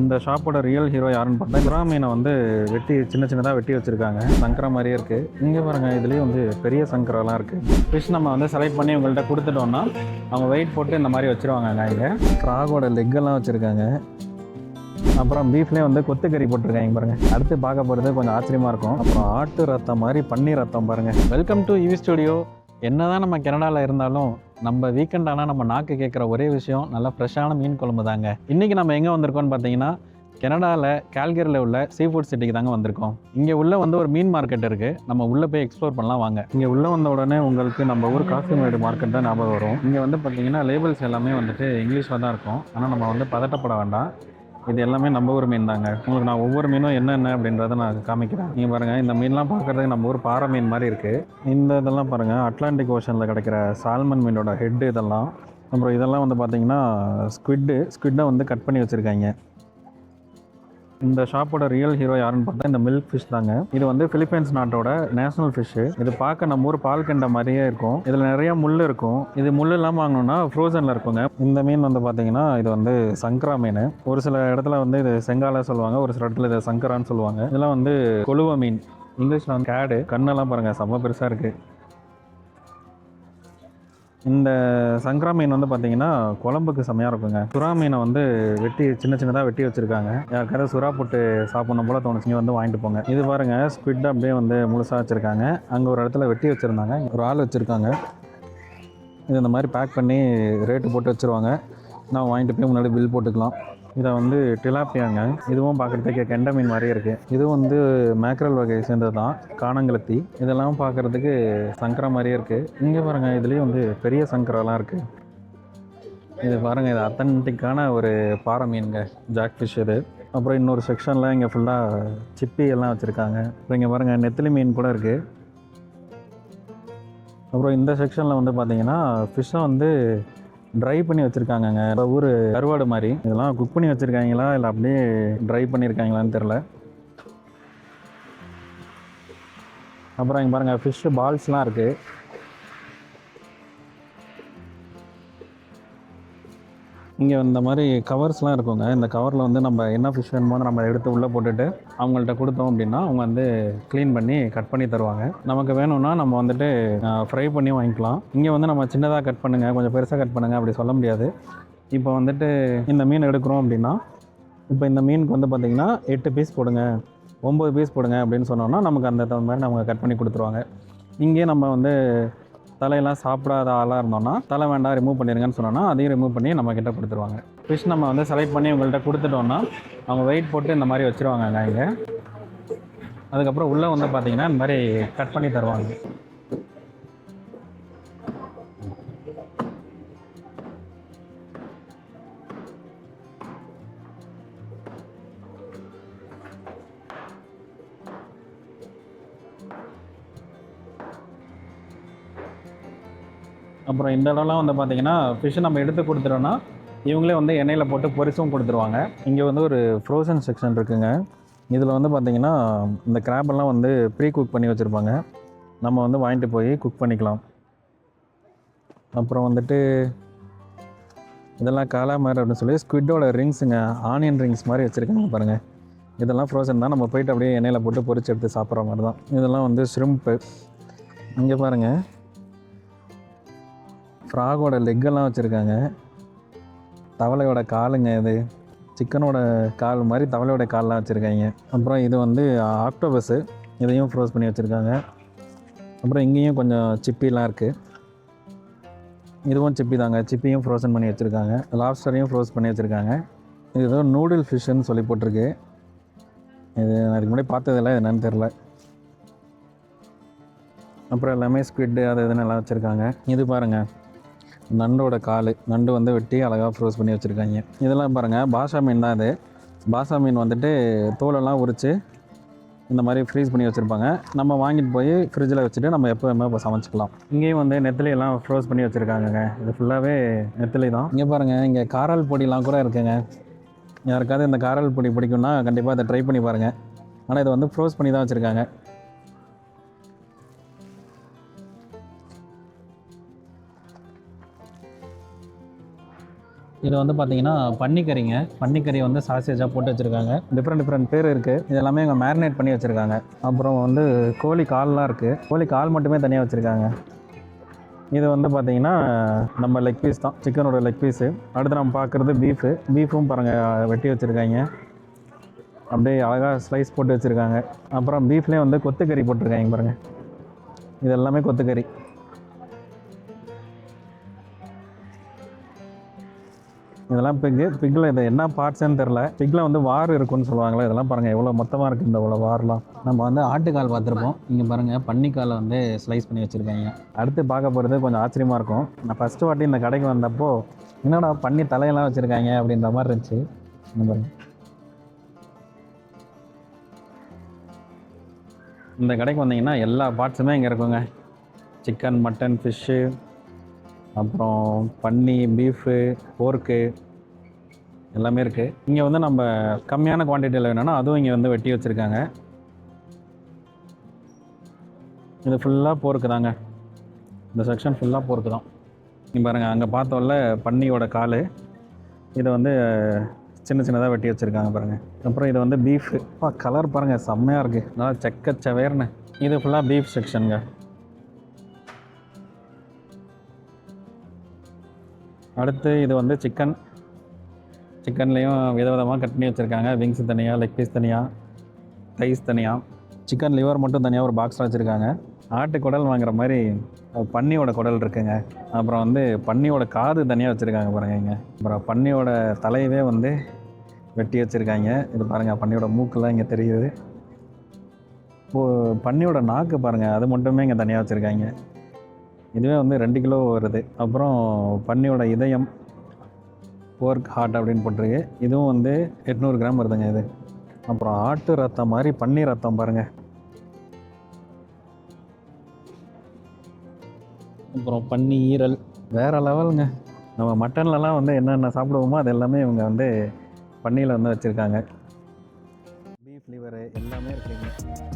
இந்த ஷாப்போட real hero யாருன்னு பார்த்தா புறா மீனை வந்து வெட்டி சின்ன சின்னதாக வெட்டி வச்சுருக்காங்க. சங்கரா மாதிரியே இருக்குது. இங்கே பாருங்கள், இதுலேயும் வந்து பெரிய சங்கராலாம் இருக்குது. ஃபிஷ் நம்ம வந்து செலக்ட் பண்ணி உங்கள்கிட்ட கொடுத்துட்டோம்னா அவங்க வெயிட் போட்டு இந்த மாதிரி வச்சுருவாங்க. இங்கே ஃப்ராகோட லெக்கெல்லாம் வச்சுருக்காங்க. அப்புறம் பீஃப்லேயே வந்து கொத்துக்கறி போட்டிருக்காங்க பாருங்கள். அடுத்து பார்க்க போகிறது கொஞ்சம் ஆச்சரியமாக இருக்கும். அப்புறம் ஆட்டு ரத்தம் மாதிரி பன்னீர் ரத்தம் பாருங்கள். Welcome to EV studio. என்னதான் நம்ம கனடாவில் இருந்தாலும் நம்ம வீக்கெண்ட் ஆனால் நம்ம நாக்கு கேட்குற ஒரே விஷயம் நல்லா ஃப்ரெஷ்ஷான மீன் குழம்பு தாங்க. இன்றைக்கி நம்ம எங்கே வந்திருக்கோம்னு பார்த்தீங்கன்னா, கனடாவில் கால்கரியில் உள்ள சீ ஃபுட் சிட்டிக்கு தாங்க வந்திருக்கோம். இங்கே உள்ள வந்து ஒரு மீன் மார்க்கெட் இருக்குது. நம்ம உள்ளே போய் எக்ஸ்ப்ளோர் பண்ணலாம் வாங்க. இங்கே உள்ளே வந்த உடனே உங்களுக்கு நம்ம ஊர் காசிமேடு மார்க்கெட் தான் ஞாபகம் வரும். இங்கே வந்து பார்த்தீங்கன்னா லேபிள்ஸ் எல்லாமே வந்துட்டு இங்கிலீஷில் தான் இருக்கும். ஆனால் நம்ம வந்து பதட்டப்பட வேண்டாம். இது எல்லாமே நம்ம ஊர் மீன் தாங்க. உங்களுக்கு நான் ஒவ்வொரு மீனும் என்னென்ன அப்படின்றத நான் காமிக்கிறேன். நீங்கள் பாருங்கள், இந்த மீன்லாம் பார்க்குறதுக்கு நம்ம ஊர் பாறை மீன் மாதிரி இருக்குது. இதெல்லாம் பாருங்கள், அட்லாண்டிக் ஓஷனில் கிடைக்கிற சால்மன் மீனோட ஹெட்டு இதெல்லாம். அப்புறம் இதெல்லாம் வந்து பார்த்திங்கன்னா ஸ்குவிட்டை வந்து கட் பண்ணி வச்சுருக்காங்க. இந்த ஷாப்போட ரியல் ஹீரோ யாருன்னு பார்த்தா இந்த மில்க் ஃபிஷ் தாங்க. இது வந்து பிலிப்பைன்ஸ் நாட்டோட நேஷனல் ஃபிஷ்ஷு. இது பார்க்க நம்ம ஊர் பால் கெண்டை மாதிரியே இருக்கும். இதில் நிறைய முள் இருக்கும். இது முள் இல்லாமல் வாங்கணும்னா ஃப்ரோசனில் இருக்குங்க. இந்த மீன் வந்து பார்த்தீங்கன்னா இது வந்து சங்கரா மீன். ஒரு சில இடத்துல வந்து இது செங்கால சொல்லுவாங்க, ஒரு சில இடத்துல இது சங்கரான்னு சொல்லுவாங்க. இதெல்லாம் வந்து கொழுவ மீன், இங்கிலீஷில் வந்து கேடு. கண்ணெல்லாம் பாருங்கள், செம்ம பெருசாக இருக்குது. இந்த சங்கரா மீன் வந்து பார்த்தீங்கன்னா குழம்புக்கு செம்மையாக இருக்குங்க. சுறா மீனை வந்து வெட்டி சின்ன சின்னதாக வெட்டி வச்சுருக்காங்க. யாருக்காவது சுறா போட்டு சாப்பிட்ணும் போல் தோணுச்சுங்க, வந்து வாங்கிட்டு போங்க. இது பாருங்கள், ஸ்குவிட் அப்படியே வந்து முழுசாக வச்சுருக்காங்க. அங்கே ஒரு இடத்துல வெட்டி வச்சுருந்தாங்க, ஒரு ஆள் வச்சுருக்காங்க. இது இந்த மாதிரி பேக் பண்ணி ரேட்டு போட்டு வச்சுருவாங்க. நான் வாங்கிட்டு போய் முன்னாடி பில் போட்டுக்கலாம். இதை வந்து டிலாப்பியாங்க. இதுவும் பார்க்குறதுக்கு கெண்டை மீன் மாதிரியே இருக்குது. இதுவும் வந்து மேக்ரல் வகை சேர்ந்தது தான், காணங்கலத்தி. இதெல்லாம் பார்க்குறதுக்கு சங்கரா மாதிரியே இருக்குது. இங்கே பாருங்கள், இதுலேயும் வந்து பெரிய சங்கராலாம் இருக்குது. இது பாருங்கள், இது அத்தன்டிக்கான ஒரு பாறை மீனுங்க, ஜாக் ஃபிஷ் இது. அப்புறம் இன்னொரு செக்ஷனில் இங்கே ஃபுல்லாக சிப்பி எல்லாம் வச்சுருக்காங்க. அப்புறம் இங்கே பாருங்கள், நெத்திலி மீன் கூட இருக்குது. அப்புறம் இந்த செக்ஷனில் வந்து பார்த்திங்கன்னா ஃபிஷ்ஷை வந்து ட்ரை பண்ணி வச்சுருக்காங்கங்க. ஊர் கருவாடு மாதிரி. இதெல்லாம் குக் பண்ணி வச்சுருக்காங்களா இல்லை அப்படியே ட்ரை பண்ணியிருக்காங்களான்னு தெரில. அப்புறம் இங்கே பாருங்கள், ஃபிஷ்ஷு பால்ஸ்லாம் இருக்குது. இங்கே இந்த மாதிரி கவர்ஸ்லாம் இருக்குங்க. இந்த கவரில் வந்து நம்ம என்ன ஃபிஷ் வேணுமோ நம்ம எடுத்து உள்ளே போட்டுட்டு அவங்கள்ட்ட கொடுத்தோம் அப்படின்னா அவங்க வந்து க்ளீன் பண்ணி கட் பண்ணி தருவாங்க. நமக்கு வேணும்னா நம்ம வந்துட்டு ஃப்ரை பண்ணி வாங்கிக்கலாம். இங்கே வந்து நம்ம சின்னதாக கட் பண்ணுங்கள், கொஞ்சம் பெருசாக கட் பண்ணுங்கள் அப்படி சொல்ல முடியாது. இப்போ வந்துட்டு இந்த மீன் எடுக்கிறோம் அப்படின்னா, இப்போ இந்த மீனுக்கு வந்து பார்த்திங்கன்னா 8 பீஸ் போடுங்க, 9 பீஸ் போடுங்க அப்படின்னு சொன்னோன்னா நமக்கு அந்த தகுந்த மாதிரி நம்ம கட் பண்ணி கொடுத்துருவாங்க. இங்கே நம்ம வந்து தலையெல்லாம் சாப்பிடாத ஆளாக இருந்தோம்னா தலை வேண்டாம் ரிமூவ் பண்ணிடுங்கன்னு சொன்னோன்னா அதையும் ரிமூவ் பண்ணி நம்ம கிட்ட கொடுத்துருவாங்க. ஃபிஷ் நம்ம வந்து செலக்ட் பண்ணி உங்கள்கிட்ட கொடுத்துட்டோம்னா அவங்க வெயிட் போட்டு இந்த மாதிரி வச்சுருவாங்க இங்கே. அதுக்கப்புறம் உள்ளே வந்து பார்த்திங்கன்னா இந்த மாதிரி கட் பண்ணி தருவாங்க. அப்புறம் இந்த இடம்லாம் வந்து பார்த்திங்கன்னா ஃபிஷ்ஷை நம்ம எடுத்து கொடுத்துட்டோன்னா இவங்களே வந்து எண்ணெயில் போட்டு பொரிச்சும் கொடுத்துருவாங்க. இங்கே வந்து ஒரு ஃப்ரோசன் செக்ஷன் இருக்குங்க. இதில் வந்து பார்த்திங்கன்னா இந்த கிராப்பெல்லாம் வந்து ப்ரீ குக் பண்ணி வச்சுருப்பாங்க. நம்ம வந்து வாங்கிட்டு போய் குக் பண்ணிக்கலாம். அப்புறம் வந்துட்டு இதெல்லாம் காலாமர் அப்படின்னு சொல்லி ஸ்குவிட்டோட ரிங்ஸுங்க, ஆனியன் ரிங்ஸ் மாதிரி வச்சுருக்காங்க பாருங்கள். இதெல்லாம் ஃப்ரோசன் தான், நம்ம போயிட்டு அப்படியே எண்ணெயில் போட்டு பொரிச்சு எடுத்து சாப்பிட்ற மாதிரி தான். இதெல்லாம் வந்து ஷ்ரிம்ப்பு. இங்கே பாருங்கள், ஃப்ராகோட லெக்கெல்லாம் வச்சுருக்காங்க. தவளையோட காலுங்க, இது சிக்கனோட கால் மாதிரி தவளையோட கால்லாம் வச்சுருக்காங்க. அப்புறம் இது வந்து ஆக்டோபஸ்ஸு, இதையும் ஃப்ரோஸ் பண்ணி வச்சுருக்காங்க. அப்புறம் இங்கேயும் கொஞ்சம் சிப்பிலாம் இருக்குது. இதுவும் சிப்பி தாங்க, சிப்பியும் ஃப்ரோசன் பண்ணி வச்சுருக்காங்க. லாப்ஸ்டரையும் ஃப்ரோஸ் பண்ணி வச்சுருக்காங்க. இது ஏதோ நூடுல் ஃபிஷ்ஷுன்னு சொல்லி போட்டிருக்கு. இது அதுக்கு முன்னாடி பார்த்ததில்ல, என்னன்னு தெரில. அப்புறம் எல்லாமே ஸ்குவிட்டு அது இதுன்னு எல்லாம் வச்சுருக்காங்க. இது பாருங்கள், நண்டோட கால், நண்டு வந்து வெட்டி அழகாக ஃப்ரோஸ் பண்ணி வச்சுருக்காங்க. இதெல்லாம் பாருங்கள், பாஷா மீன் தான். இது பாஷா மீன் வந்துட்டு தோலெல்லாம் உரித்து இந்த மாதிரி ஃப்ரீஸ் பண்ணி வச்சுருப்பாங்க. நம்ம வாங்கிட்டு போய் ஃப்ரிட்ஜில் வச்சுட்டு நம்ம எப்போ வேணுமோ இப்போ சமைச்சிக்கலாம். இங்கேயும் வந்து நெத்திலியெல்லாம் ஃப்ரோஸ் பண்ணி வச்சுருக்காங்கங்க. இது ஃபுல்லாகவே நெத்திலி தான். இங்கே பாருங்கள், இங்கே காரால் பொடிலாம் கூட இருக்குங்க. யாருக்காவது இந்த காரால் பொடி பிடிக்கும்னா கண்டிப்பாக அதை ட்ரை பண்ணி பாருங்கள். ஆனால் இதை வந்து ஃப்ரோஸ் பண்ணி தான் வச்சுருக்காங்க. இது வந்து பார்த்தீங்கன்னா பன்னிக்கறிங்க. பன்னிக்கறி வந்து சாசேஜாக போட்டு வச்சுருக்காங்க. டிஃப்ரெண்ட் பேர் இருக்குது. இது எல்லாமே இங்கே மேரினேட் பண்ணி வச்சுருக்காங்க. அப்புறம் வந்து கோழி கால்லாம் இருக்குது. கோழி கால் மட்டுமே தனியாக வச்சுருக்காங்க. இது வந்து பார்த்தீங்கன்னா நம்ம லெக் பீஸ் தான், சிக்கனோட லெக் பீஸு. அடுத்து நம்ம பார்க்குறது பீஃபும் பாருங்கள் வெட்டி வச்சுருக்காங்க. அப்படியே அழகாக ஸ்லைஸ் போட்டு வச்சுருக்காங்க. அப்புறம் பீஃப்லேயே வந்து கொத்துக்கறி போட்டிருக்காங்க பாருங்கள். இது எல்லாமே கொத்துக்கறி. இதெல்லாம் பிக்கில் இது என்ன பார்ட்ஸ்ன்னு தெரில. பிக்கில் வந்து வார் இருக்குன்னு சொல்லுவாங்களே, இதெல்லாம் பாருங்கள் எவ்வளோ மொத்தமாக இருக்குது இந்த இவ்வளோ வார்லாம். நம்ம வந்து ஆட்டுக்கால் பார்த்துருப்போம். இங்கே பாருங்கள் பன்னிக்காலை வந்து ஸ்லைஸ் பண்ணி வச்சுருக்காங்க. அடுத்து பார்க்க போகிறது கொஞ்சம் ஆச்சரியமாக இருக்கும். நான் ஃபஸ்ட்டு வாட்டி இந்த கடைக்கு வந்தப்போ என்னடா பன்னி தலையெல்லாம் வச்சுருக்காங்க அப்படின்ற மாதிரி இருந்துச்சு. இந்த பாருங்க, இந்த கடைக்கு வந்தீங்கன்னா எல்லா பார்ட்ஸுமே இங்கே இருக்குங்க. சிக்கன், மட்டன், ஃபிஷ்ஷு, அப்புறம் பன்னி, பீஃபு, போர்க்கு எல்லாமே இருக்குது. இங்கே வந்து நம்ம கம்மியான குவான்டிட்டியில் வேணும்னா அதுவும் இங்கே வந்து வெட்டி வச்சுருக்காங்க. இது ஃபுல்லாக போர்க்கு தாங்க. இந்த செக்ஷன் ஃபுல்லாக போர்க்கு தான். நீங்கள் பாருங்கள், அங்கே பார்த்தோம்ல பன்னியோட கால், இதை வந்து சின்னதாக வெட்டி வச்சுருக்காங்க பாருங்கள். அப்புறம் இது வந்து பீஃபு. கலர் பாருங்கள் செம்மையாக இருக்குது, நல்லா செக்கச்சவேர்னு. இது ஃபுல்லாக பீஃப் செக்ஷனுங்க. அடுத்து இது வந்து சிக்கன்லேயும் விதவிதமாக கட் பண்ணி வச்சுருக்காங்க. விங்ஸ் தனியாக, லெக் பீஸ் தனியாக, தைஸ் தனியாக, சிக்கன் லிவர் மட்டும் தனியாக ஒரு பாக்ஸில் வச்சுருக்காங்க. ஆட்டு குடல் வாங்குற மாதிரி பன்னியோட குடல் இருக்குங்க. அப்புறம் வந்து பன்னியோட காது தனியாக வச்சுருக்காங்க பாருங்கள் இங்கே. அப்புறம் பன்னியோட தலையவே வந்து வெட்டி வச்சுருக்காங்க. இது பாருங்கள், பன்னியோட மூக்கெல்லாம் இங்கே தெரியுது. பன்னியோட நாக்கு பாருங்கள், அது மட்டுமே இங்கே தனியாக வச்சுருக்காங்க. இதுவே வந்து 2 கிலோ வருது. அப்புறம் பன்னியோட இதயம், போர்க் ஹார்ட் அப்படின்னு போட்டிருக்கு. இதுவும் வந்து 800 கிராம் வருதுங்க இது. அப்புறம் ஆட்டு ரத்தம் மாதிரி பன்னி ரத்தம் பாருங்கள். அப்புறம் பன்னி ஈரல் வேறு லெவலுங்க. நம்ம மட்டன்லலாம் வந்து என்னென்ன சாப்பிடுவோமோ அது எல்லாமே இவங்க வந்து பன்னியில் வந்து வச்சுருக்காங்க. பீஃப் லிவரு எல்லாமே இருக்குங்க.